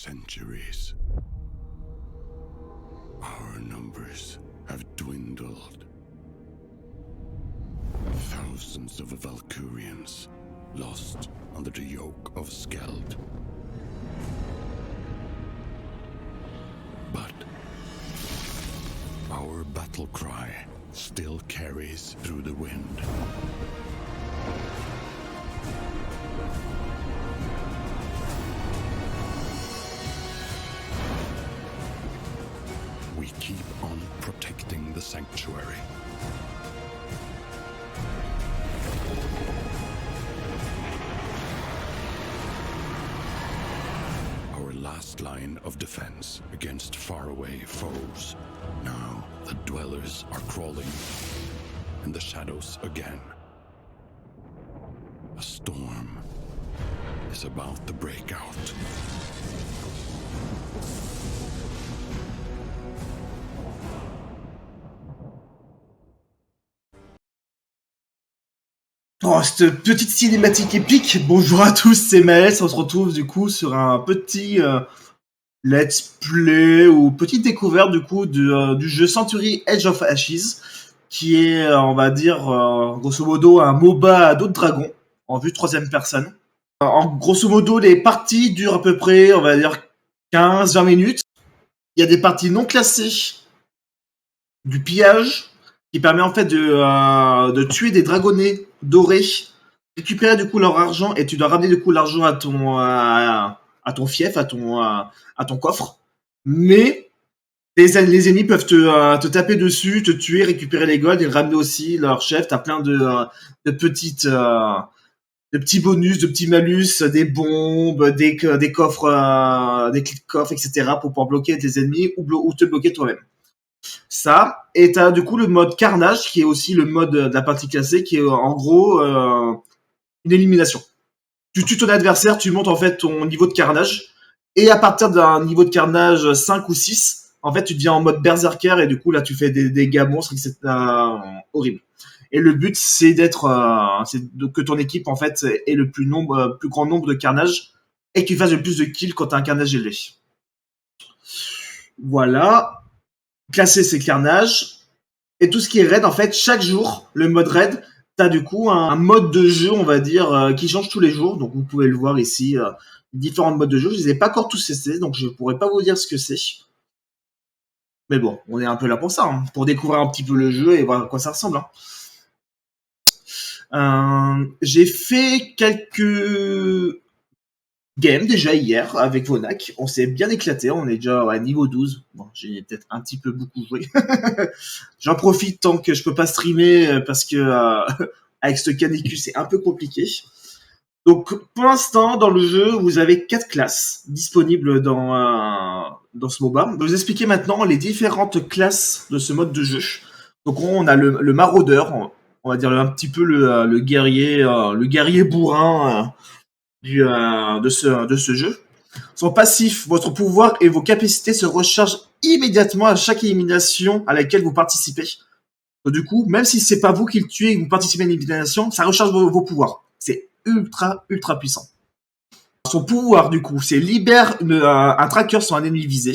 centuries, our numbers have dwindled. Thousands of Valkyrians lost under the yoke of Skeld. But our battle cry still carries through the wind. We keep on protecting the sanctuary. Our last line of defense against faraway foes. Now the dwellers are crawling in the shadows again. A storm is about to break out. Oh, cette petite cinématique épique. Bonjour à tous, c'est Maël. On se retrouve du coup sur un petit let's play ou petite découverte du coup du jeu Century Age of Ashes, qui est, on va dire, grosso modo un MOBA à dos de dragon en vue troisième personne. En grosso modo, les parties durent à peu près, on va dire, 15-20 minutes. Il y a des parties non classées, du pillage, qui permet en fait de tuer des dragonnets dorés, récupérer du coup leur argent, et tu dois ramener du coup l'argent à ton fief, à ton coffre. Mais les ennemis peuvent te taper dessus, te tuer, récupérer les golds et ramener aussi leur chef. T'as plein de petits bonus, de petits malus, des bombes, des coffres, des clés de coffre, etc. pour pouvoir bloquer tes ennemis ou te bloquer toi-même. Ça, et t'as du coup le mode carnage qui est aussi le mode de la partie classée qui est en gros une élimination. Tu tues ton adversaire, tu montes en fait ton niveau de carnage, et à partir d'un niveau de carnage 5 ou 6, en fait tu deviens en mode berserker et du coup là tu fais des dégâts monstres, etc. Horrible. Et le but c'est que ton équipe en fait ait le plus grand nombre de carnage et que tu fasses le plus de kills quand t'as un carnage élevé. Voilà. Classé, c'est carnage. Et tout ce qui est raid, en fait, chaque jour, le mode raid, t'as du coup un mode de jeu, on va dire, qui change tous les jours. Donc vous pouvez le voir ici, différents modes de jeu. Je les ai pas encore tous testés, donc je pourrais pas vous dire ce que c'est. Mais bon, on est un peu là pour ça, hein, pour découvrir un petit peu le jeu et voir à quoi ça ressemble. Hein. J'ai fait quelques game déjà hier avec Vonak. On s'est bien éclaté. On est déjà à niveau 12. Bon, j'ai peut-être un petit peu beaucoup joué. J'en profite tant que je peux pas streamer parce que avec ce canicule c'est un peu compliqué. Donc pour l'instant dans le jeu vous avez 4 classes disponibles dans ce MOBA. Je vais vous expliquer maintenant les différentes classes de ce mode de jeu. Donc on a le maraudeur, on va dire un petit peu le guerrier bourrin de ce jeu. Son passif, votre pouvoir et vos capacités se rechargent immédiatement à chaque élimination à laquelle vous participez. Donc, du coup, même si c'est pas vous qui le tuez et que vous participez à l'élimination, ça recharge vos pouvoirs. C'est ultra puissant. Son pouvoir, du coup, c'est libère un tracker sur un ennemi visé.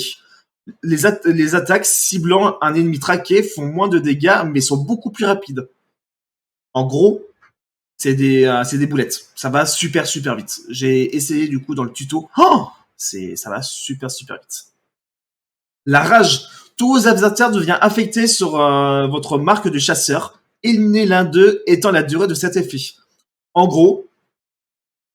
Les attaques ciblant un ennemi traqué font moins de dégâts, mais sont beaucoup plus rapides. En gros, c'est des boulettes. Ça va super vite. J'ai essayé du coup dans le tuto. Ça va super vite. La rage. Tous vos adversaires deviennent affectés sur votre marque de chasseur. Éliminez l'un d'eux étant la durée de cet effet. En gros,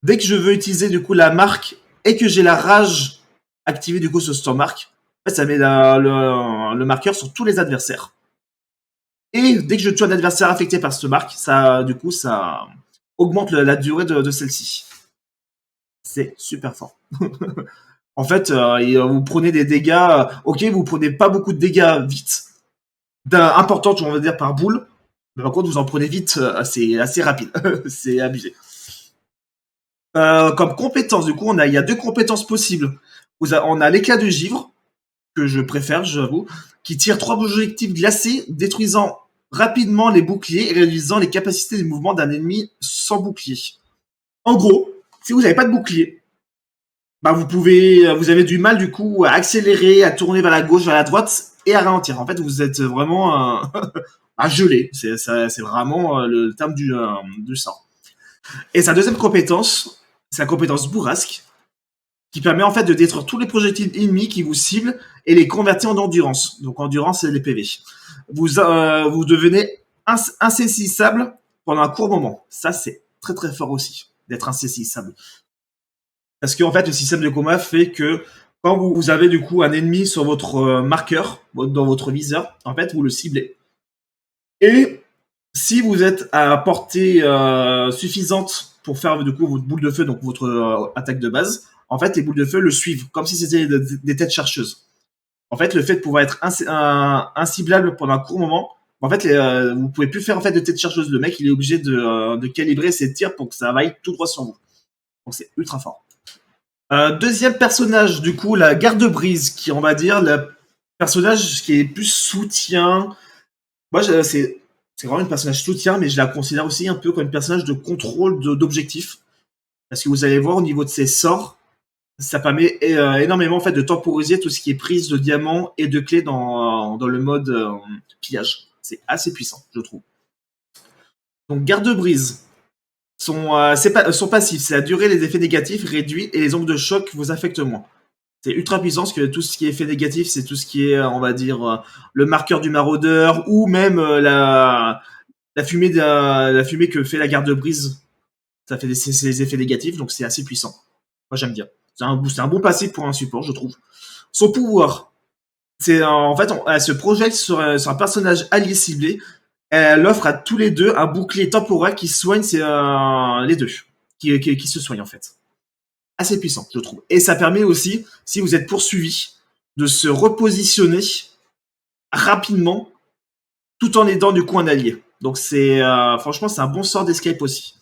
dès que je veux utiliser du coup la marque et que j'ai la rage activée du coup sur cette marque, ça met le marqueur sur tous les adversaires. Et dès que je tue un adversaire affecté par cette marque, ça augmente la durée de celle-ci. C'est super fort. En fait, vous prenez des dégâts. Ok, vous prenez pas beaucoup de dégâts vite, importants, on va dire, par boule. Mais par contre, vous en prenez vite, assez rapide. C'est abusé. Comme compétence, du coup, il y a 2 compétences possibles. On a l'éclat de givre, que je préfère, j'avoue, qui tire 3 projectiles glacés, détruisant rapidement les boucliers et réduisant les capacités de mouvement d'un ennemi sans bouclier. En gros, si vous n'avez pas de bouclier, bah vous avez du mal du coup à accélérer, à tourner vers la gauche, vers la droite et à ralentir. En fait, vous êtes vraiment à geler. C'est vraiment le terme du sort. Et sa deuxième compétence, c'est la compétence bourrasque, qui permet en fait de détruire tous les projectiles ennemis qui vous ciblent et les convertir en endurance. Donc endurance, c'est les PV. Vous devenez insaisissable pendant un court moment. Ça, c'est très très fort aussi, d'être insaisissable. Parce qu'en fait, le système de combat fait que quand vous avez du coup un ennemi sur votre marqueur, dans votre viseur, en fait, vous le ciblez. Et si vous êtes à portée suffisante pour faire du coup votre boule de feu, donc votre attaque de base, en fait, les boules de feu le suivent, comme si c'était des têtes chercheuses. En fait, le fait de pouvoir être inciblable pendant un court moment, en fait, vous pouvez plus faire en fait de tête chercheuse. Le mec, il est obligé de calibrer ses tirs pour que ça aille tout droit sur vous. Donc c'est ultra fort. Deuxième personnage, du coup, la garde-brise, qui on va dire le personnage qui est plus soutien. Moi, c'est vraiment une personnage soutien, mais je la considère aussi un peu comme un personnage de contrôle d'objectifs. Parce que vous allez voir au niveau de ses sorts, ça permet énormément en fait de temporiser tout ce qui est prise de diamants et de clés dans le mode pillage. C'est assez puissant, je trouve. Donc garde-brise. Son passif, c'est la durée, les effets négatifs réduits et les ondes de choc vous affectent moins. C'est ultra puissant parce que tout ce qui est effet négatif, c'est tout ce qui est, on va dire, le marqueur du maraudeur ou même la fumée que fait la garde-brise. Ça fait ces effets négatifs, donc c'est assez puissant. Moi, j'aime bien. C'est un bon passif pour un support, je trouve. Son pouvoir, c'est en fait, elle se projette sur un personnage allié ciblé. Elle offre à tous les deux un bouclier temporaire qui soigne les deux, qui se soigne en fait. Assez puissant, je trouve. Et ça permet aussi, si vous êtes poursuivi, de se repositionner rapidement, tout en aidant du coup un allié. Donc franchement, c'est un bon sort d'escape aussi.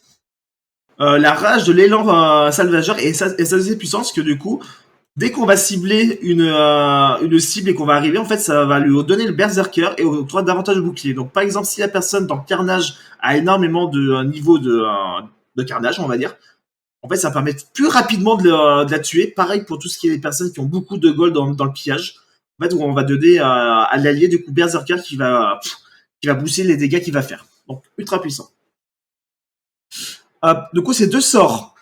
La rage de l'élan salvageur est assez puissant parce que du coup, dès qu'on va cibler une cible et qu'on va arriver, en fait, ça va lui donner le berserker et octroie davantage de bouclier. Donc, par exemple, si la personne dans le carnage a énormément de niveau de carnage, on va dire, en fait, ça permet plus rapidement de la tuer. Pareil pour tout ce qui est les personnes qui ont beaucoup de gold dans le pillage. En fait, où on va donner à l'allié du coup berserker qui va booster les dégâts qu'il va faire. Donc, ultra puissant. Du coup, c'est deux sorts.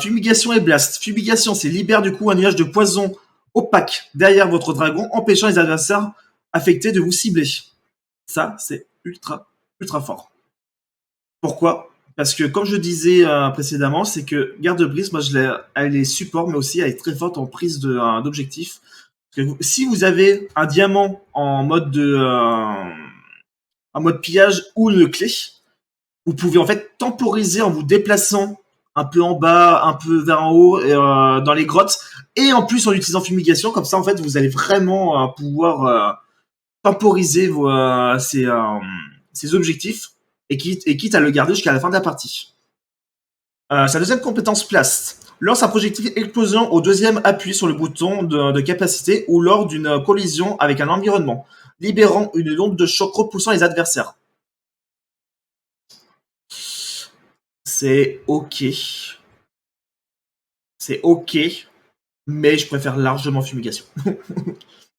Fumigation et blast. Fumigation, c'est libère du coup un nuage de poison opaque derrière votre dragon, empêchant les adversaires affectés de vous cibler. Ça, c'est ultra, ultra fort. Pourquoi? Parce que, comme je disais précédemment, c'est que garde-brise, moi, elle est support, mais aussi elle est très forte en prise d'objectif. Si vous avez un diamant en mode pillage ou une clé, vous pouvez en fait temporiser en vous déplaçant un peu en bas, un peu vers en haut, dans les grottes, et en plus en utilisant fumigation, comme ça en fait vous allez vraiment pouvoir temporiser ces objectifs et quitte à le garder jusqu'à la fin de la partie. Sa deuxième compétence place. Lance un projectile explosion au deuxième appui sur le bouton de capacité ou lors d'une collision avec un environnement, libérant une onde de choc repoussant les adversaires. C'est ok. C'est ok, mais je préfère largement fumigation.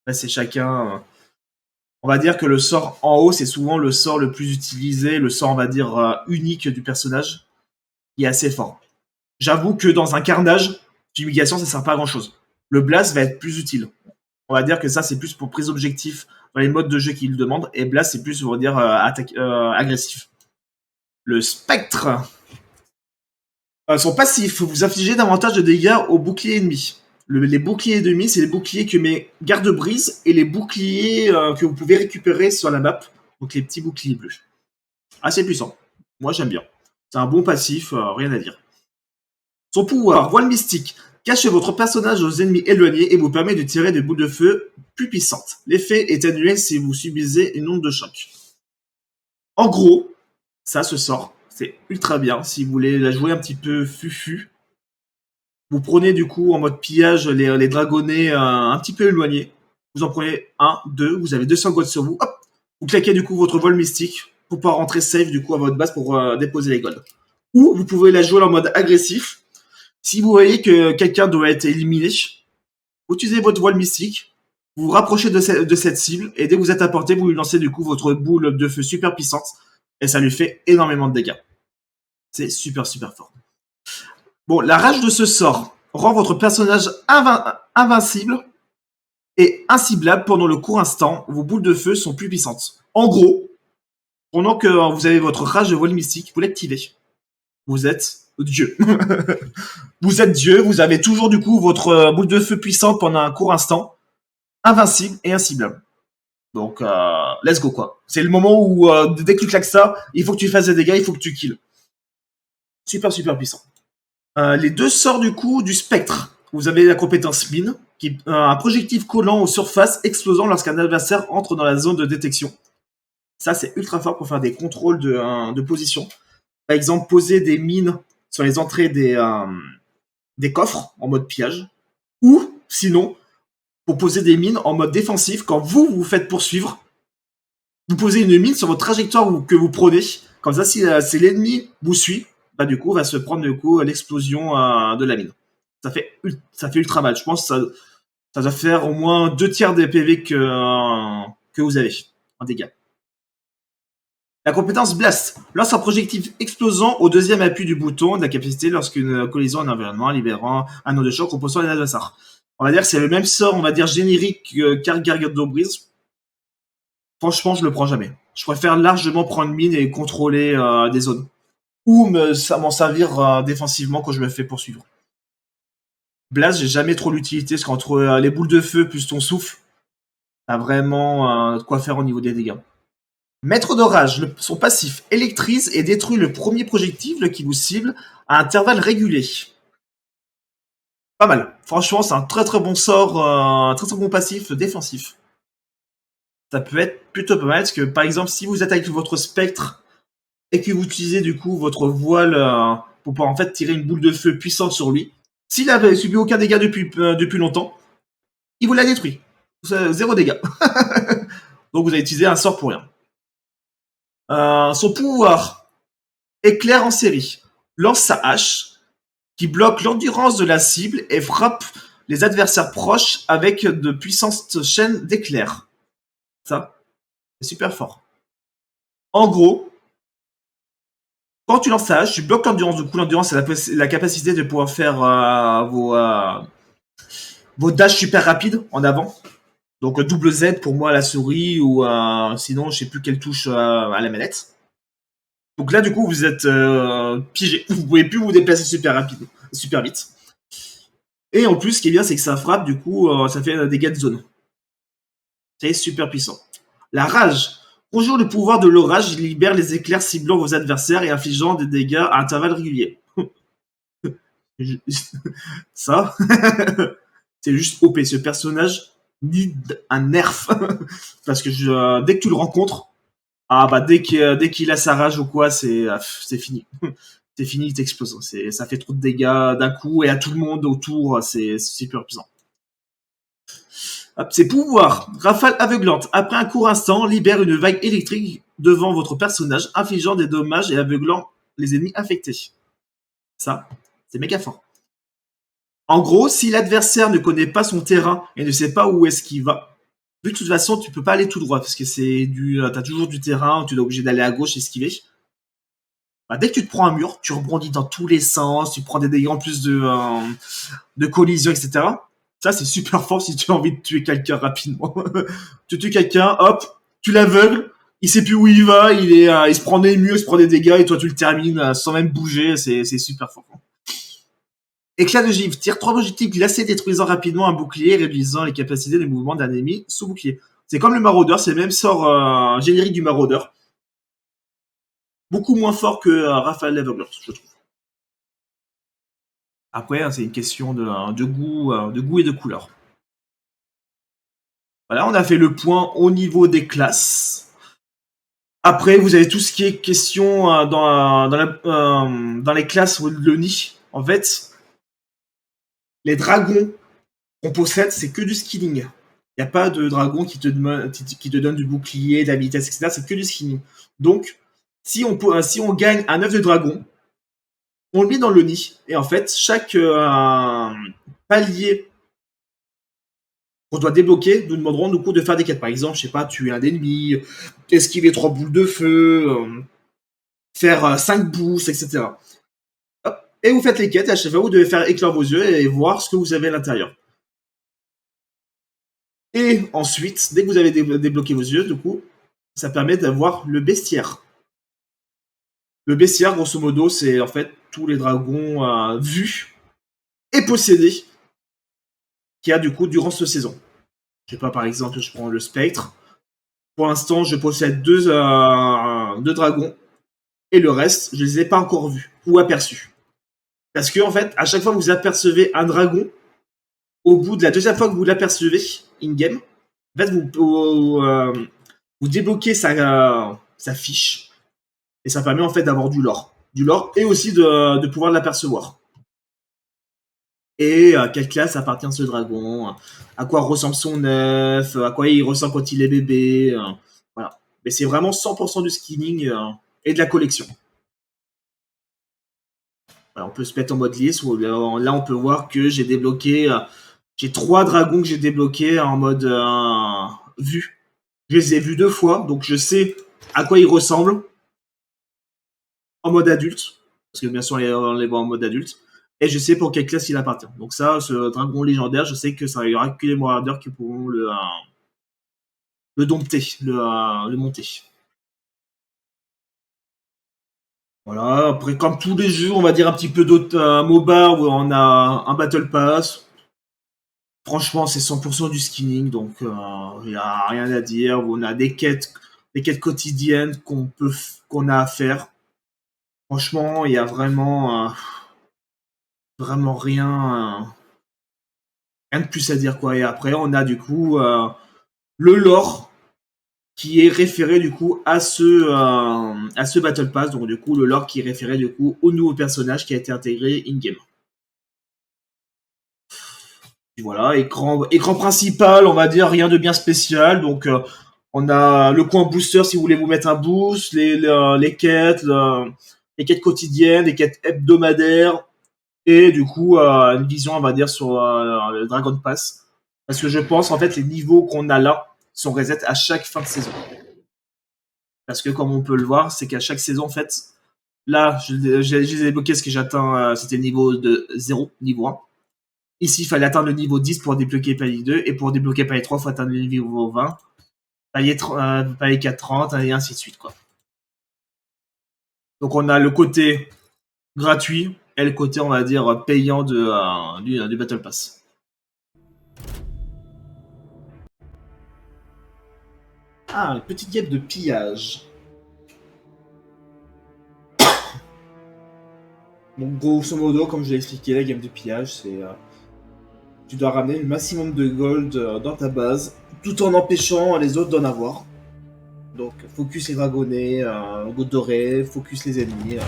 Là, c'est chacun. On va dire que le sort en haut, c'est souvent le sort le plus utilisé, le sort, on va dire, unique du personnage, qui est assez fort. J'avoue que dans un carnage, fumigation, ça sert pas à grand chose. Le blast va être plus utile. On va dire que ça, c'est plus pour prise d'objectif dans les modes de jeu qu'il demande, et blast, c'est plus, on va dire, agressif. Le spectre. Son passif, vous infligez davantage de dégâts aux boucliers ennemis. Les boucliers ennemis, c'est les boucliers que mes garde-brise et les boucliers que vous pouvez récupérer sur la map. Donc les petits boucliers bleus. Assez puissant. Moi, j'aime bien. C'est un bon passif, rien à dire. Son pouvoir, voile mystique, cache votre personnage aux ennemis éloignés et vous permet de tirer des boules de feu plus puissantes. L'effet est annulé si vous subissez une onde de choc. En gros, ça se sort. C'est ultra bien. Si vous voulez la jouer un petit peu fufu, vous prenez du coup en mode pillage les dragonnets un petit peu éloignés. Vous en prenez 1, 2, vous avez 200 gold sur vous. Hop, vous claquez du coup votre vol mystique pour pouvoir rentrer safe du coup à votre base pour déposer les gold. Ou vous pouvez la jouer en mode agressif. Si vous voyez que quelqu'un doit être éliminé, vous utilisez votre voile mystique, vous vous rapprochez de cette cible, et dès que vous êtes à portée, vous lui lancez du coup votre boule de feu super puissante, et ça lui fait énormément de dégâts. C'est super super fort. Bon, la rage de ce sort rend votre personnage invincible et inciblable pendant le court instant. Vos boules de feu sont plus puissantes. En gros, pendant que vous avez votre rage de voile mystique, vous l'activez. Vous êtes Dieu. Vous êtes Dieu, vous avez toujours du coup votre boule de feu puissante pendant un court instant, invincible et inciblable. Donc, let's go quoi. C'est le moment où, dès que tu claques ça, il faut que tu fasses des dégâts, il faut que tu kills. Super super puissant. Les deux sorts du coup du spectre. Vous avez la compétence mine, qui est un projectile collant aux surfaces explosant lorsqu'un adversaire entre dans la zone de détection. Ça, c'est ultra fort pour faire des contrôles de position. Par exemple, poser des mines sur les entrées des coffres en mode pillage. Ou, sinon, pour poser des mines en mode défensif, quand vous vous faites poursuivre, vous posez une mine sur votre trajectoire que vous prenez. Comme ça, si l'ennemi vous suit, bah du coup, va se prendre du coup l'explosion de la mine. Ça fait ultra mal. Je pense que ça doit faire au moins 2/3 des PV que vous avez en dégâts. La compétence Blast lance un projectile explosant au deuxième appui du bouton de la capacité lorsqu'une collision en environnement libérant un nom de choc repoussant les adversaires. On va dire que c'est le même sort, on va dire générique Gargariot Breeze. Franchement, je le prends jamais. Je préfère largement prendre mine et contrôler des zones. Ou m'en servir défensivement quand je me fais poursuivre. Blast, j'ai jamais trop l'utilité, parce qu'entre les boules de feu plus ton souffle, t'as vraiment de quoi faire au niveau des dégâts. Maître d'orage, son passif électrise et détruit le premier projectile qui vous cible à intervalles réguliers. Pas mal. Franchement, c'est un très très bon sort, un très très bon passif défensif. Ça peut être plutôt pas mal, parce que par exemple, si vous êtes avec votre spectre et que vous utilisez du coup votre voile pour pouvoir en fait tirer une boule de feu puissante sur lui, s'il n'avait subi aucun dégât depuis longtemps, il vous l'a détruit. 0 dégâts. Donc vous avez utilisé un sort pour rien. Son pouvoir, éclair en série, lance sa hache, qui bloque l'endurance de la cible et frappe les adversaires proches avec de puissantes chaînes d'éclairs. Ça, c'est super fort. En gros, quand tu lances ta hache, tu bloques l'endurance. Du coup, l'endurance, c'est la capacité de pouvoir faire vos dashs super rapides en avant. Donc double Z pour moi à la souris ou sinon je sais plus quelle touche à la manette. Donc là du coup vous êtes piégé, vous pouvez plus vous déplacer super vite. Et en plus ce qui est bien c'est que ça frappe du coup ça fait des dégâts de zone. C'est super puissant. La rage. Conjure le pouvoir de l'orage, il libère les éclairs ciblant vos adversaires et infligeant des dégâts à intervalles réguliers. Ça, c'est juste OP. Ce personnage need un nerf. Parce que dès que tu le rencontres, dès qu'il a sa rage ou quoi, c'est fini. C'est fini, il t'explose. Ça fait trop de dégâts d'un coup et à tout le monde autour, c'est super puissant. Ses pouvoirs. Rafale aveuglante. Après un court instant, libère une vague électrique devant votre personnage, infligeant des dommages et aveuglant les ennemis affectés. Ça, c'est méga fort. En gros, si l'adversaire ne connaît pas son terrain et ne sait pas où est-ce qu'il va, de toute façon, tu peux pas aller tout droit parce que t'as toujours du terrain, tu es obligé d'aller à gauche, esquiver. Dès que tu te prends un mur, tu rebondis dans tous les sens, tu prends des dégâts en plus de collision, etc. Ça, c'est super fort si tu as envie de tuer quelqu'un rapidement. Tu tues quelqu'un, hop, tu l'aveugles, il sait plus où il va, il se prend des murs, il se prend des dégâts et toi tu le termines sans même bouger, c'est super fort. Éclat de givre. Tire 3 projectiles glacés détruisant rapidement un bouclier et réduisant les capacités de mouvement d'un ennemi sous bouclier. C'est comme le maraudeur, c'est le même sort générique du maraudeur. Beaucoup moins fort que Raphaël Leveler, je trouve. Après, c'est une question de goût et de couleur. Voilà, on a fait le point au niveau des classes. Après, vous avez tout ce qui est question dans les classes ou le nid. En fait, les dragons qu'on possède, c'est que du skilling. Il n'y a pas de dragon qui te donne du bouclier, de la vitesse, etc. C'est que du skilling. Donc, si on gagne un œuf de dragon, on le met dans le nid. Et en fait, chaque palier qu'on doit débloquer, nous demanderons du coup de faire des quêtes. Par exemple, je sais pas, tuer un ennemi, esquiver 3 boules de feu, faire 5 boosts, etc. Hop. Et vous faites les quêtes, et à chaque fois, vous devez faire éclore vos yeux et voir ce que vous avez à l'intérieur. Et ensuite, dès que vous avez débloqué vos yeux, du coup, ça permet d'avoir le bestiaire. Le bestiaire, grosso modo, c'est en fait tous les dragons vus et possédés qu'il y a du coup durant cette saison. Je sais pas, par exemple, je prends le spectre. Pour l'instant, je possède deux dragons et le reste, je les ai pas encore vus ou aperçus. Parce que en fait, à chaque fois que vous apercevez un dragon, au bout de la deuxième fois que vous l'apercevez in-game, en fait, vous débloquez sa fiche et ça permet en fait d'avoir du lore. Du lore et aussi de pouvoir l'apercevoir. Et à quelle classe appartient ce dragon, à quoi ressemble son œuf, à quoi il ressemble quand il est bébé. Voilà. Mais c'est vraiment 100% du skinning et de la collection. Voilà, on peut se mettre en mode liste où là on peut voir que j'ai débloqué. J'ai 3 dragons que j'ai débloqués en mode vue. Je les ai vus 2 fois, donc je sais à quoi ils ressemblent en mode adulte. Parce que bien sûr, on les voit en mode adulte. Et je sais pour quelle classe il appartient. Donc ça, ce dragon légendaire, je sais que ça n'y aura que les maraudeurs qui pourront le dompter, le monter. Voilà, après comme tous les jeux, on va dire un petit peu d'autres MOBA où on a un Battle Pass. Franchement, c'est 100% du skinning, donc il n'y a rien à dire. On a des quêtes quotidiennes qu'on a à faire. Franchement, il y a vraiment rien de plus à dire quoi. Et après, on a du coup le lore qui est référé du coup à ce Battle Pass. Donc du coup, le lore qui est référé du coup au nouveau personnage qui a été intégré in-game. Et voilà, écran principal, on va dire rien de bien spécial. Donc on a le coin booster si vous voulez vous mettre un boost, les quêtes, les quêtes quotidiennes, les quêtes hebdomadaires. Et du coup, une vision, on va dire, sur le Dragon Pass. Parce que je pense, en fait, les niveaux qu'on a là sont reset à chaque fin de saison. Parce que, comme on peut le voir, c'est qu'à chaque saison, en fait, là, je les ai débloqués parce que j'atteins, c'était le niveau de 0, niveau 1. Ici, il fallait atteindre le niveau 10 pour débloquer palier 2. Et pour débloquer palier 3, il faut atteindre le niveau 20. Palier 4, 30, et ainsi de suite, quoi. Donc, on a le côté gratuit et le côté, on va dire, payant du Battle Pass. Ah, une petite game de pillage. Donc, grosso modo, comme je l'ai expliqué, la game de pillage, c'est... tu dois ramener le maximum de gold dans ta base, tout en empêchant les autres d'en avoir. Donc, focus les dragonnets, gouttes dorées, focus les ennemis,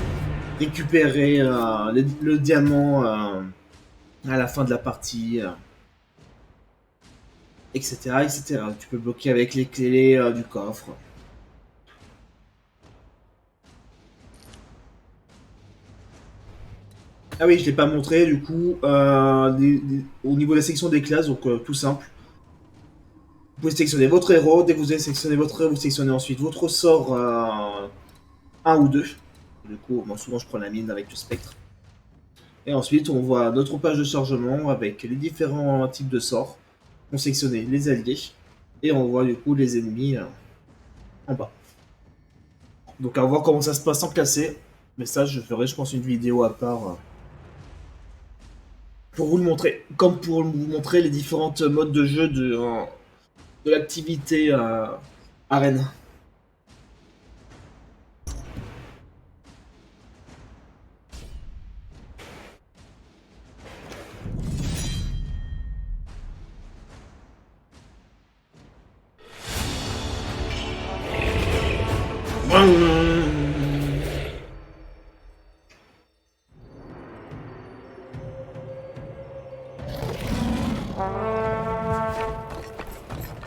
récupérer le diamant à la fin de la partie, etc., etc. Tu peux bloquer avec les clés du coffre. Ah oui, je l'ai pas montré, du coup, au niveau de la section des classes, donc tout simple. Vous pouvez sélectionner votre héros, dès que vous avez sélectionné votre héros, vous sélectionnez ensuite votre sort 1 ou 2. Du coup, moi souvent je prends la mine avec le spectre. Et ensuite, on voit notre page de chargement avec les différents types de sorts. On sélectionne les alliés et on voit du coup les ennemis en bas. Donc à voir comment ça se passe en classé. Mais ça, je ferai, je pense, une vidéo à part pour vous le montrer. Comme pour vous montrer les différentes modes de jeu de l'activité arène.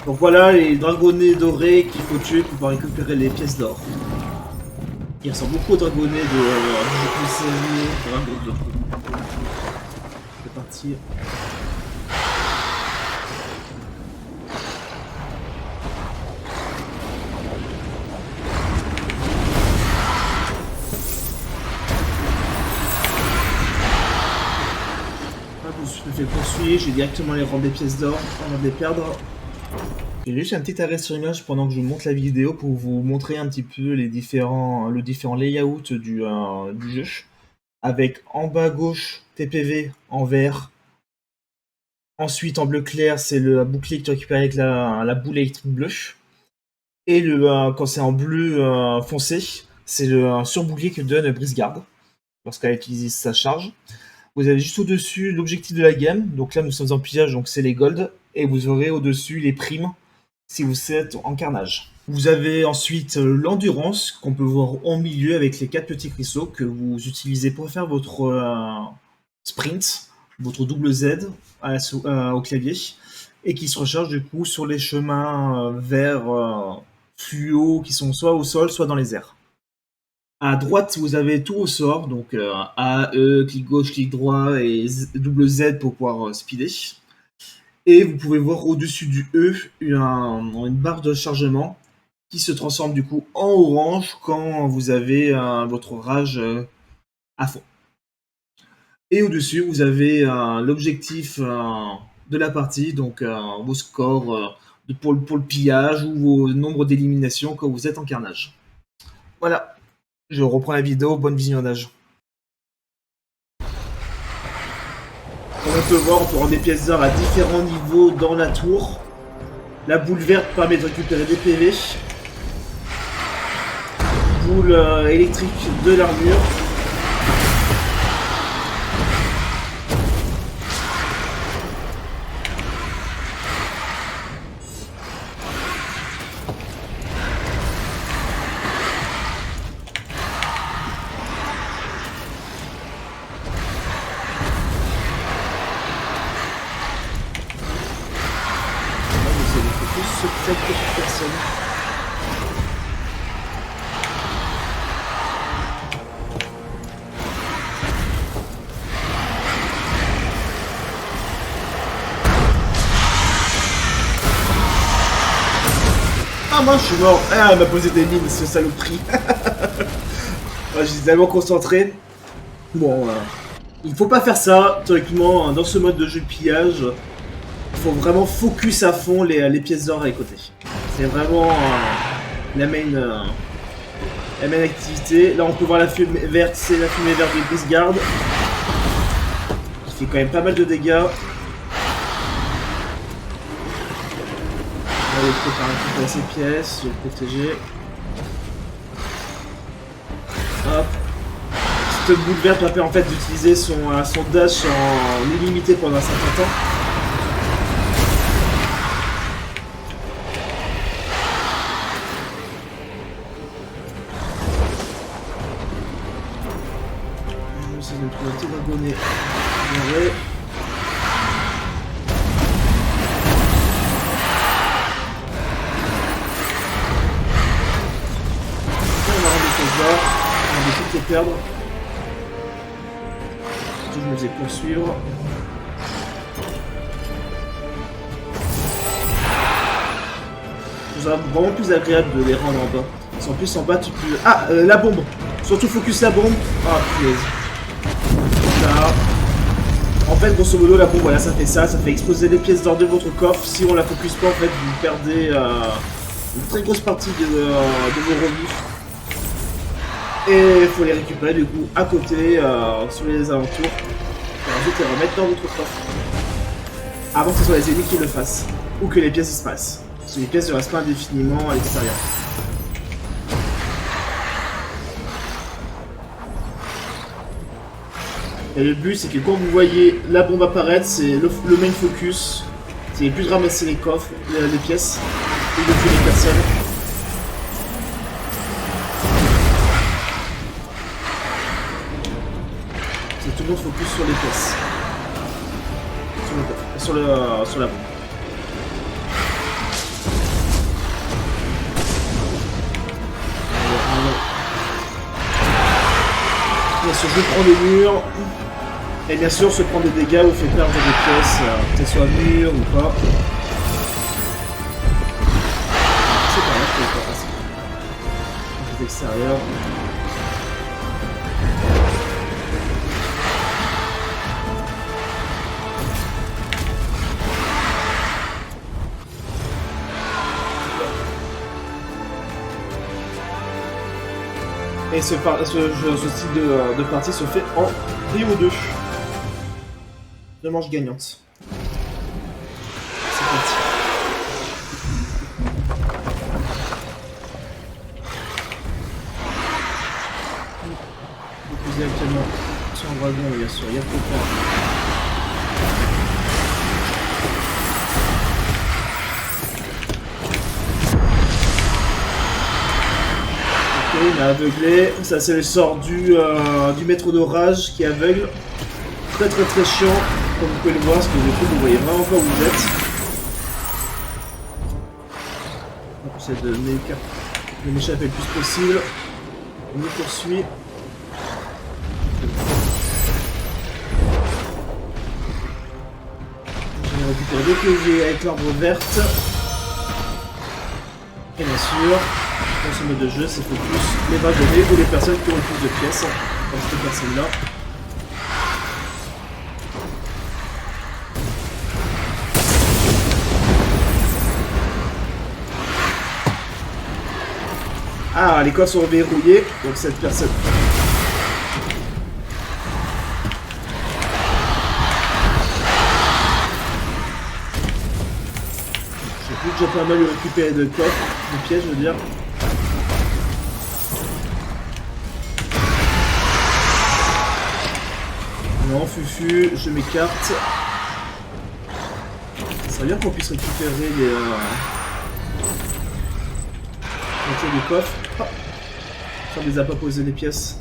Donc voilà les dragonnets dorés qu'il faut tuer pour pouvoir récupérer les pièces d'or. Il ressemble beaucoup au dragonnet de série. C'est parti. Je me fais poursuivre, j'ai directement les rendre des pièces d'or avant de les perdre. J'ai juste un petit arrêt sur image pendant que je monte la vidéo pour vous montrer un petit peu le différent layout du jeu. Avec en bas à gauche TPV en vert. Ensuite en bleu clair, c'est le bouclier que tu récupères avec la boule électrique bleue. Et quand c'est en bleu foncé, c'est le surbouclier que donne Brisgard lorsqu'elle utilise sa charge. Vous avez juste au-dessus l'objectif de la gamme. Donc là, nous sommes en pillage, donc c'est les gold. Et vous aurez au-dessus les primes si vous êtes en carnage. Vous avez ensuite l'endurance qu'on peut voir au milieu avec les 4 petits cristaux que vous utilisez pour faire votre sprint, votre double Z au clavier. Et qui se recharge du coup sur les chemins verts fluo qui sont soit au sol, soit dans les airs. À droite, vous avez tout au sort, donc A, E, clic gauche, clic droit et double Z pour pouvoir speeder. Et vous pouvez voir au-dessus du E une barre de chargement qui se transforme du coup en orange quand vous avez votre rage à fond. Et au-dessus, vous avez l'objectif de la partie, donc vos scores pour le pillage ou vos nombres d'éliminations quand vous êtes en carnage. Voilà. Je reprends la vidéo, bonne visionnage. Comme on peut voir, on peut rendre des pièces d'or à différents niveaux dans la tour. La boule verte permet de récupérer des PV. Boule électrique de l'armure. Cette petite personne. Ah mince, je suis mort. Ah, elle m'a posé des mines, ce saloperie. Je suis tellement concentré. Bon, il faut pas faire ça, théoriquement, dans ce mode de jeu de pillage. Il faut vraiment focus à fond les pièces d'or à les côtés. C'est vraiment la main activité. Là, on peut voir la fumée verte, c'est la fumée verte de Brisgard. Qui fait quand même pas mal de dégâts. On va récupérer ces pièces, je vais le protéger. Hop. Cette boule verte permet en fait d'utiliser son dash en illimité pendant un certain temps. J'essaie de trouver un petit dragonnet. On va rendre des choses là. On va toutes les perdre. Je me faisais poursuivre. C'est vraiment plus agréable de les rendre en bas. Parce qu'en plus en bas tu peux... Ah, la bombe. Surtout focus la bombe. Ah, punaise. Là. En fait, grosso modo, la bombe, voilà, ça fait exploser les pièces d'or de votre coffre. Si on la focus pas, en fait, vous perdez une très grosse partie de vos revenus. Et il faut les récupérer, du coup, à côté, sur les alentours. Et ensuite, les remettre dans votre coffre. Avant que ce soit les ennemis qui le fassent. Ou que les pièces disparaissent. Parce que les pièces ne restent pas indéfiniment à l'extérieur. Et le but, c'est que quand vous voyez la bombe apparaître, c'est le main focus. C'est plus de ramasser les coffres, les pièces, et de tuer les personnes. C'est tout le monde focus sur les pièces. Sur le coffre, sur la bombe. Et ce jeu prend des murs. Et bien sûr, se prend des dégâts ou fait perdre des pièces, que ce soit mur ou pas. C'est pas là, je peux pas passer. C'est extérieur. Et ce style de partie se fait en DO2. Deux manches gagnantes. C'est parti. Donc directement sur un dragon, bien sûr, il y a plus de il m'a aveuglé. Ça c'est le sort du maître d'orage qui est aveugle. Très très très chiant. Comme vous pouvez le voir, parce que du coup vous voyez vraiment pas où vous êtes. J'essaie de m'échapper le plus possible. On me poursuit. Je vais récupérer des PV avec l'arbre verte. Et bien sûr, dans ce mode de jeu, c'est focus les dragonnets ou les personnes qui ont le plus de pièces. Comme cette personne-là. Ah, les coffres sont verrouillés, donc cette personne. J'ai plus déjà pas mal de récupérer de coffres, de pièges, je veux dire. Non, fufu, je m'écarte. Ça serait bien qu'on puisse récupérer les des coffres. Oh. Ça ne les a pas posé des pièces.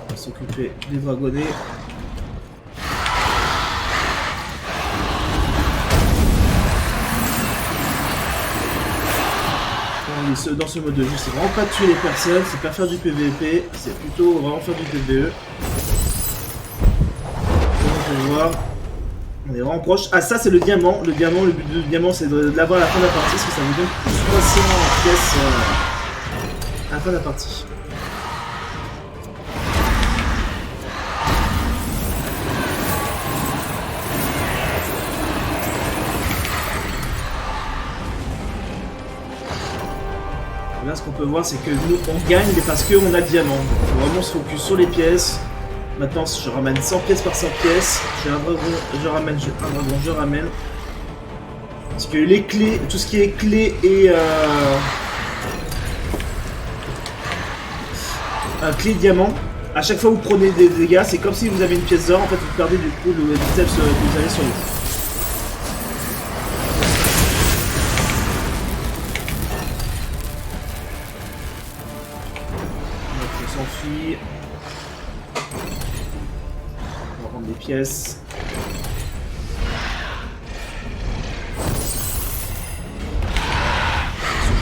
On va s'occuper des dragonnets. Dans ce mode de jeu, c'est vraiment pas tuer les personnes, c'est pas faire du PVP, c'est plutôt vraiment faire du PVE. Comme on peut voir, on est vraiment proche. Ah, ça c'est le diamant. Le but du diamant c'est de l'avoir à la fin de la partie, parce que ça vous donne plus facilement en pièces à la fin de la partie. Là, ce qu'on peut voir, c'est que nous, on gagne, mais parce qu'on a le diamant. Il faut vraiment se focus sur les pièces. Maintenant, je ramène 100 pièces par 100 pièces. J'ai un dragon, je ramène. Parce que les clés, tout ce qui est clé et clé diamant, à chaque fois que vous prenez des dégâts, c'est comme si vous avez une pièce d'or. En fait, vous perdez du coup le steps que vous avez sur vous. S'enfuit. On va prendre des pièces.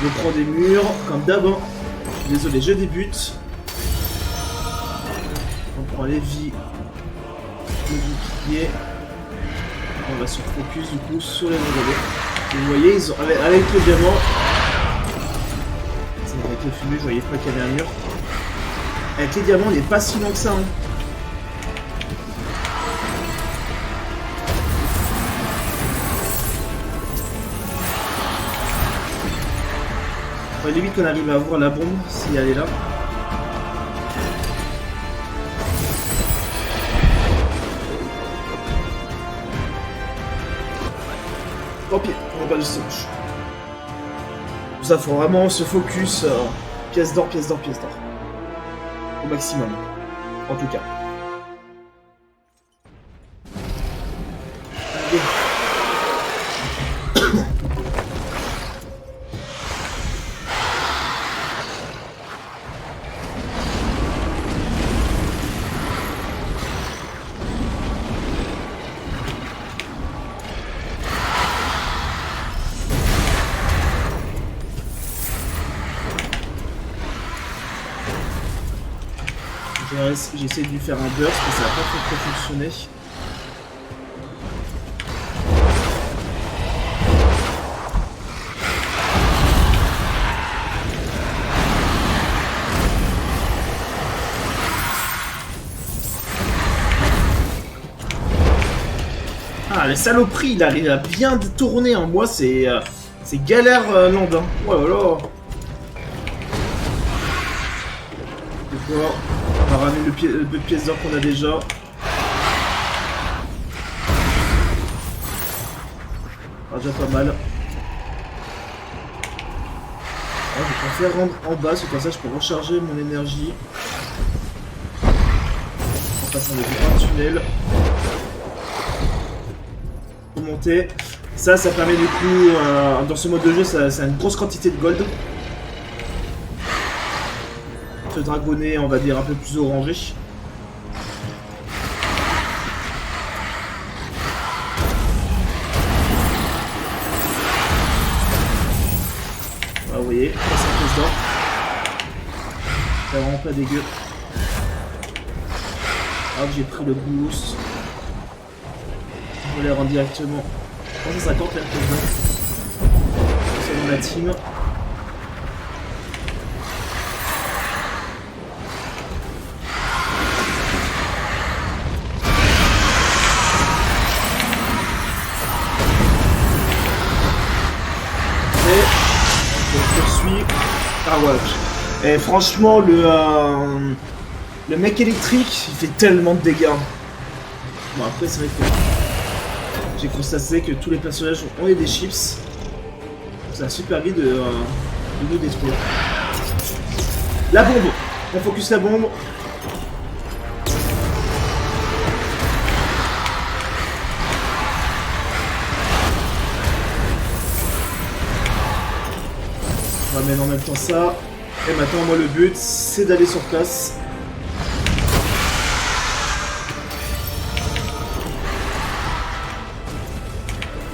Je prends des murs, comme d'hab. Désolé, je débute. On prend les vies, le bouclier. On va se focus du coup sur les dragonnets. Vous voyez, ils ont, avec le diamant, avec le fumé, je voyais pas qu'il y avait un mur. Avec les diamants, on n'est pas si long que ça. Hein. Faudrait limite qu'on arrive à avoir la bombe, si elle est là. Tant pis, on va pas du stage. Ça, faut vraiment se focus. Pièce d'or, pièce d'or, pièce d'or. Au maximum, en tout cas. Allez. J'ai essayé de lui faire un burst, mais ça n'a pas trop fonctionné. Ah, la saloperie, il arrive à bien tourner, hein. Moi, c'est galère, Landin. Oh là là. D'accord. On va ramener le deux pièces d'or qu'on a déjà. Ah, déjà pas mal. Ah, je préfère rendre en bas, c'est comme ça je peux recharger mon énergie. En passant des tunnels. Pour monter. Ça permet du coup, dans ce mode de jeu, ça a une grosse quantité de gold. Ce dragonnet, on va dire, un peu plus orangé. Ah, vous voyez, 300 pièces d'or. C'est vraiment pas dégueu. Ah, j'ai pris le boost. On va les rendre directement. 350 là, c'est dans la team. Ah ouais. Et franchement, le mec électrique, il fait tellement de dégâts. Bon, après, c'est vrai que j'ai constaté que tous les personnages ont des chips. Ça a super vite de nous détruire. La bombe. On focus la bombe. On va mettre en même temps ça. Et maintenant, moi, le but, c'est d'aller sur place.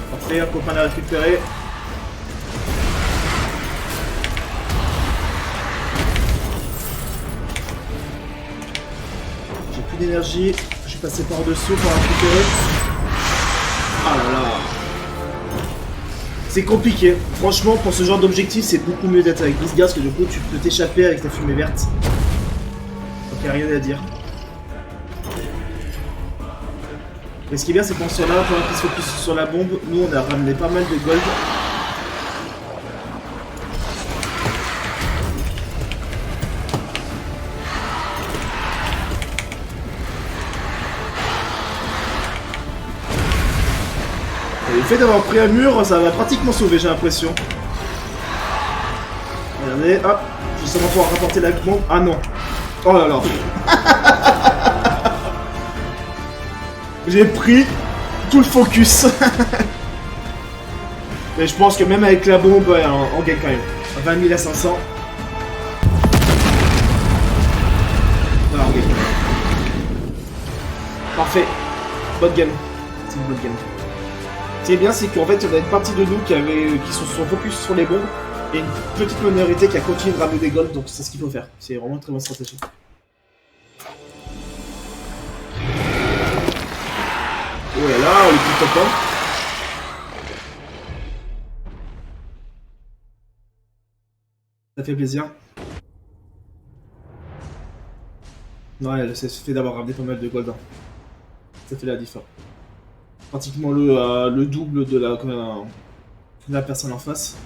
Parfait, un copain l'a récupéré. J'ai plus d'énergie. Je vais passer par-dessous pour la récupérer. Ah là là. C'est compliqué. Franchement, pour ce genre d'objectif, c'est beaucoup mieux d'être avec Grisgas parce que du coup, tu peux t'échapper avec ta fumée verte. Donc, il n'y a rien à dire. Mais ce qui est bien, c'est qu'en ce là, pendant qu'il se focus sur la bombe, nous, on a ramené pas mal de gold. Et le fait d'avoir pris un mur, ça va pratiquement sauver, j'ai l'impression. Regardez, hop, justement pour rapporter la bombe. Ah non. Oh là là. J'ai pris tout le focus. Mais je pense que même avec la bombe, on gagne quand même. 20 000 à 500. Voilà, on gagne. Parfait. Bonne game. C'est une bonne game. Ce qui est bien, c'est qu'en fait, il y a une partie de nous qui se sont focus sur les bombes et une petite minorité qui a continué de ramener des golds, donc c'est ce qu'il faut faire. C'est vraiment une très bonne stratégie. Oh là là, on est tout top 1. Ça fait plaisir. Ouais, c'est le fait d'avoir ramené pas mal de gold. Ça fait la différence. Pratiquement le double de la personne en face.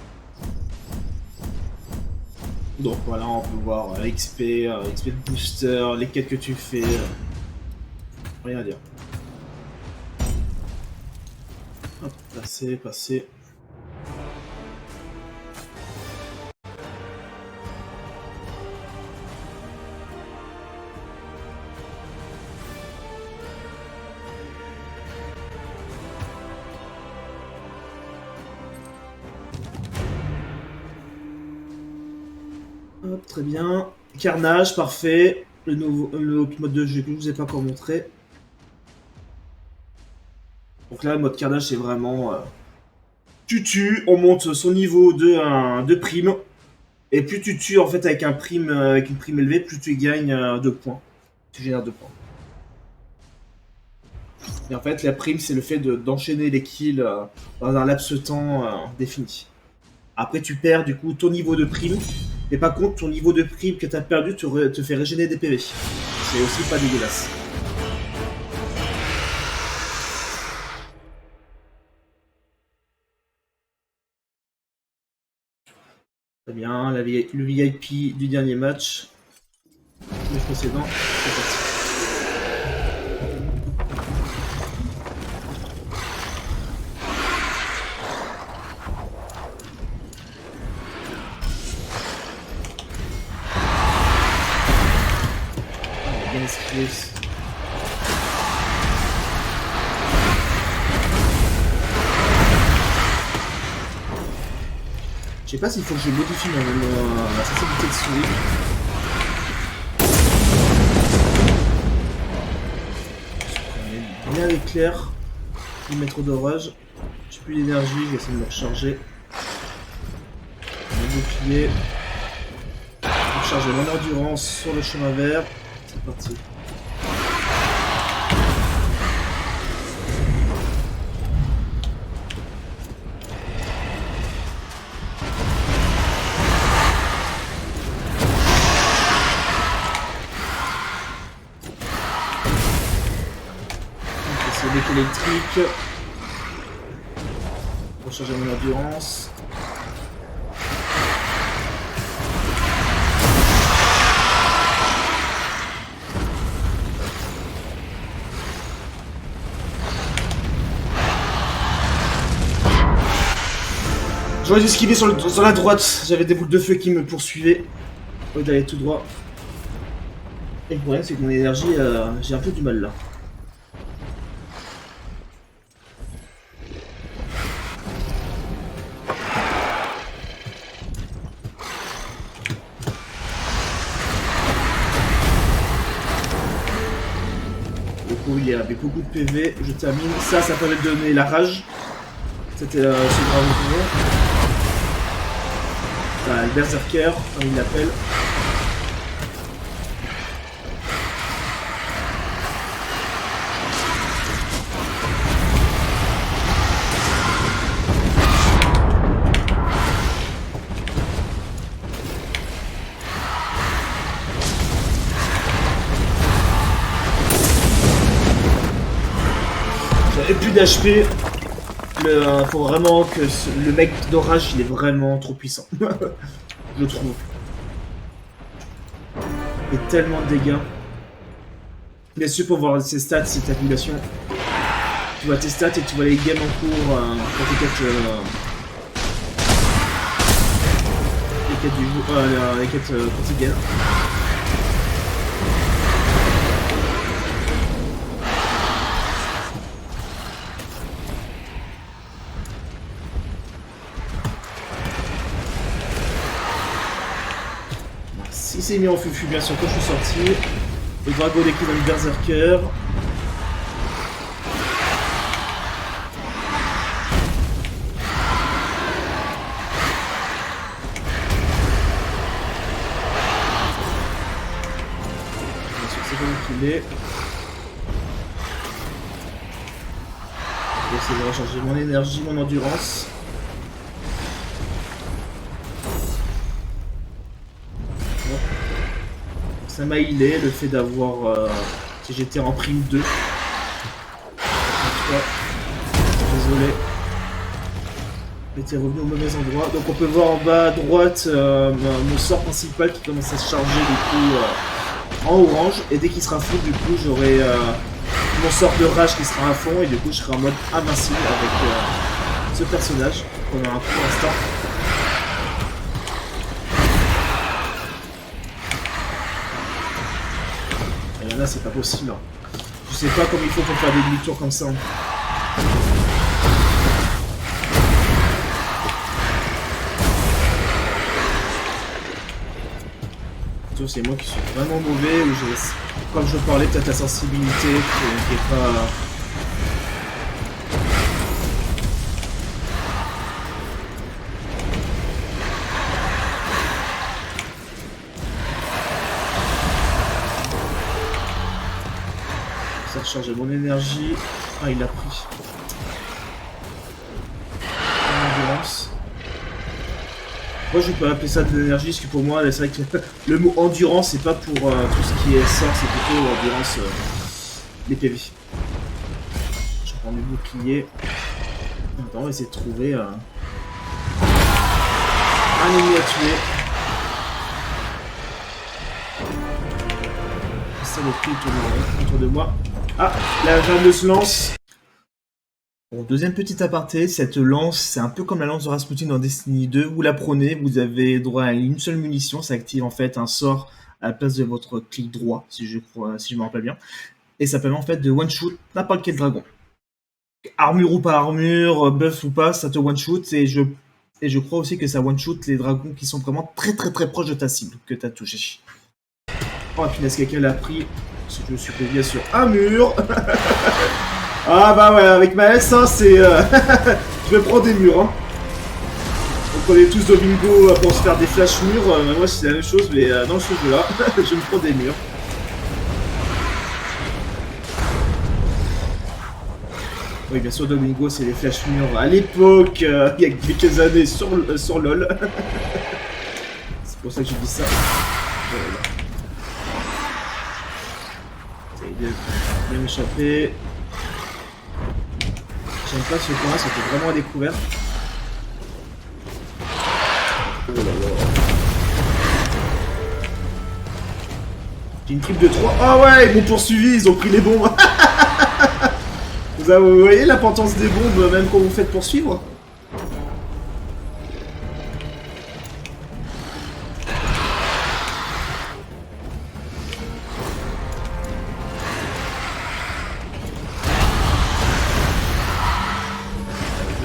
Donc voilà, on peut voir XP de booster, les quêtes que tu fais. Rien à dire. Hop, passer. Hop, très bien. Carnage, parfait. Le mode de jeu que je vous ai pas encore montré. Donc là, le mode carnage, c'est vraiment... tu tues, on monte son niveau de prime. Et plus tu tues en fait avec une prime élevée, plus tu gagnes de points. tu génères 2 points. Et en fait, la prime, c'est le fait d'enchaîner les kills dans un laps de temps défini. Après, tu perds du coup ton niveau de prime, mais par contre, ton niveau de prime que tu as perdu te fait régénérer des PV. C'est aussi pas dégueulasse. Très bien, le VIP du dernier match. Le précédent, c'est parti. Bien esquivé. Je sais pas s'il faut que je modifie la sensibilité de souris. Bien l'éclair, il met trop d'orage. J'ai plus d'énergie, je vais essayer de me recharger. Mon bouclier. Recharger mon endurance sur le chemin vert. C'est parti. Électrique. Recharger mon endurance. J'aurais dû esquiver sur la droite, j'avais des boules de feu qui me poursuivaient au lieu d'aller tout droit. Et le problème c'est que mon énergie, j'ai un peu du mal là. Il y avait beaucoup de PV, je termine. Ça permet de donner la rage. C'était ce bravo pouvoir. Le berserker, comme il l'appelle. J'avais plus d'HP. Faut vraiment que le mec d'orage il est vraiment trop puissant. Je trouve. Il fait tellement de dégâts. Bien sûr, pour voir ses stats, ses tabulations, tu vois tes stats et tu vois les games en cours pour les quêtes quotidiennes. Il s'est mis en fufu bien sûr quand je suis sorti. Le dragon des kills dans le berserker. Bien sûr c'est bon qu'il est. Je vais essayer de recharger mon énergie, mon endurance. Ça m'a healé le fait d'avoir si j'étais en prime 2. Désolé. J'étais revenu au mauvais endroit. Donc on peut voir en bas à droite mon sort principal qui commence à se charger du coup en orange. Et dès qu'il sera full du coup j'aurai mon sort de rage qui sera à fond et du coup je serai en mode invincible avec ce personnage pendant un court instant. Là c'est pas possible. Je sais pas comment il faut pour faire des demi-tours comme ça. C'est moi qui suis vraiment mauvais ou j'ai, comme je parlais, peut-être la sensibilité qui est pas. recharger mon énergie. Ah, il l'a pris. Endurance. Moi, je peux appeler ça de l'énergie, parce que pour moi, c'est vrai que le mot endurance, c'est pas pour tout ce qui est sort, c'est plutôt endurance les PV. Je prends du bouclier. Attends, on va essayer de trouver un ennemi à tuer. Ça le prix autour de moi. Ah, la fameuse lance. Bon, deuxième petit aparté, cette lance, c'est un peu comme la lance de Rasputin dans Destiny 2. Vous la prenez, vous avez droit à une seule munition, ça active en fait un sort à la place de votre clic droit, si je me rappelle bien. Et ça permet en fait de one-shoot n'importe quel dragon. Armure ou pas armure, buff ou pas, ça te one-shoot. Et je crois aussi que ça one-shoot les dragons qui sont vraiment très proches de ta cible que tu as touché. Oh, punaise, quelqu'un l'a pris. Parce que je me suis pris bien sur un mur. Ah bah ouais, avec ma S, hein, c'est... je vais prendre des murs, hein. On connaît tous Domingo pour se faire des flash murs. Moi, c'est la même chose, mais dans ce jeu-là, je me prends des murs. Oui, bien sûr, Domingo, c'est les flash murs à l'époque, il y a quelques années sur LoL. C'est pour ça que je dis ça. Voilà. Bien m'échapper. J'aime pas ce coin, c'était vraiment à découvert. Oh là là. J'ai une triple de 3. Ah ouais, ils m'ont poursuivi, ils ont pris les bombes. Vous voyez l'importance des bombes, même quand vous faites poursuivre?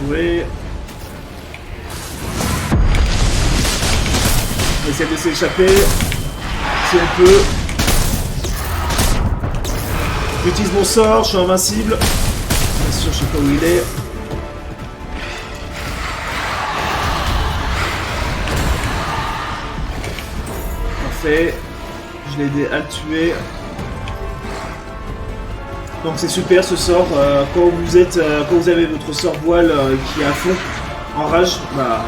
Oui. On essaie de s'échapper. Si on peut. J'utilise mon sort, je suis invincible. Bien sûr, je sais pas où il est. Parfait. Je l'ai aidé à le tuer. Donc c'est super ce sort, quand vous avez votre sort voile qui est à fond, en rage, bah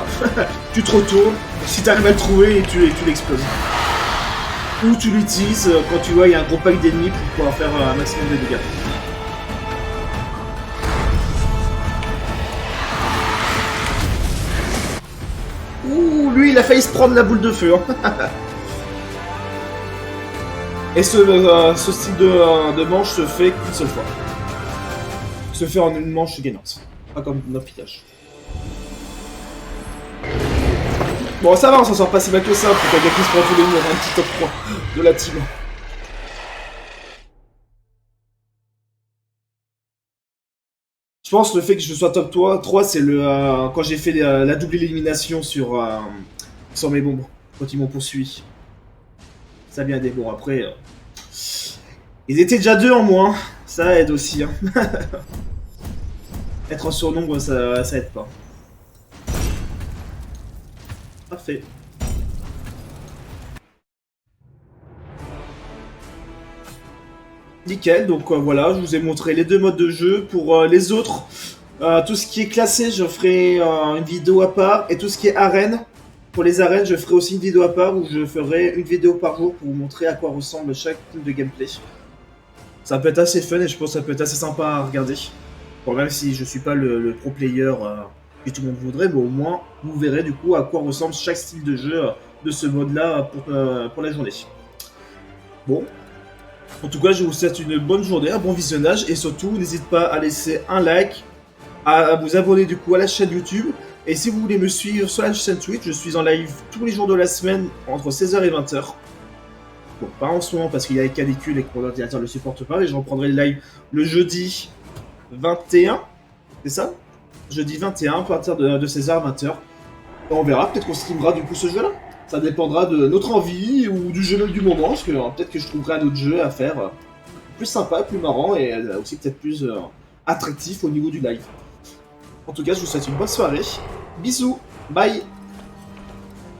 tu te retournes, si tu arrives à le trouver et tu l'exploses. Ou tu l'utilises quand tu vois il y a un gros pack d'ennemis pour pouvoir faire un maximum de dégâts. Ouh, lui il a failli se prendre la boule de feu. Hein. Et ce style de manche se fait qu'une seule fois. Se fait en une manche gagnante. Pas comme notre pillage. Bon, ça va, on s'en sort pas si mal que ça pour quelqu'un qui se prend tous les murs, un petit top 3 de la team. Je pense le fait que je sois top 3, c'est quand j'ai fait la double élimination sur mes bombes, quand ils m'ont poursuivi. Ça vient des bons après. Ils étaient déjà 2 en moins, ça aide aussi. Hein. Être en surnombre, ça aide pas. Parfait. Nickel, donc voilà, je vous ai montré les 2 modes de jeu. Pour les autres, tout ce qui est classé, je ferai une vidéo à part. Et tout ce qui est arène, pour les arènes, je ferai aussi une vidéo à part où je ferai une vidéo par jour pour vous montrer à quoi ressemble chaque type de gameplay. Ça peut être assez fun et je pense que ça peut être assez sympa à regarder. Bon, même si je suis pas le pro player que tout le monde voudrait, mais au moins vous verrez du coup à quoi ressemble chaque style de jeu de ce mode-là pour la journée. Bon, en tout cas, je vous souhaite une bonne journée, un bon visionnage et surtout n'hésitez pas à laisser un like, à vous abonner du coup à la chaîne YouTube. Et si vous voulez me suivre sur la chaîne Twitch, je suis en live tous les jours de la semaine entre 16h et 20h. Bon, pas en ce moment parce qu'il y a les canicules et que mon ordinateur ne le supporte pas, mais je reprendrai le live le jeudi 21, c'est ça? Jeudi 21 à partir de 16h à 20h. On verra, peut-être qu'on streamera du coup ce jeu-là. Ça dépendra de notre envie ou du jeu du moment, parce que peut-être que je trouverai un autre jeu à faire plus sympa, plus marrant et aussi peut-être plus attractif au niveau du live. En tout cas, je vous souhaite une bonne soirée. Bisous, bye!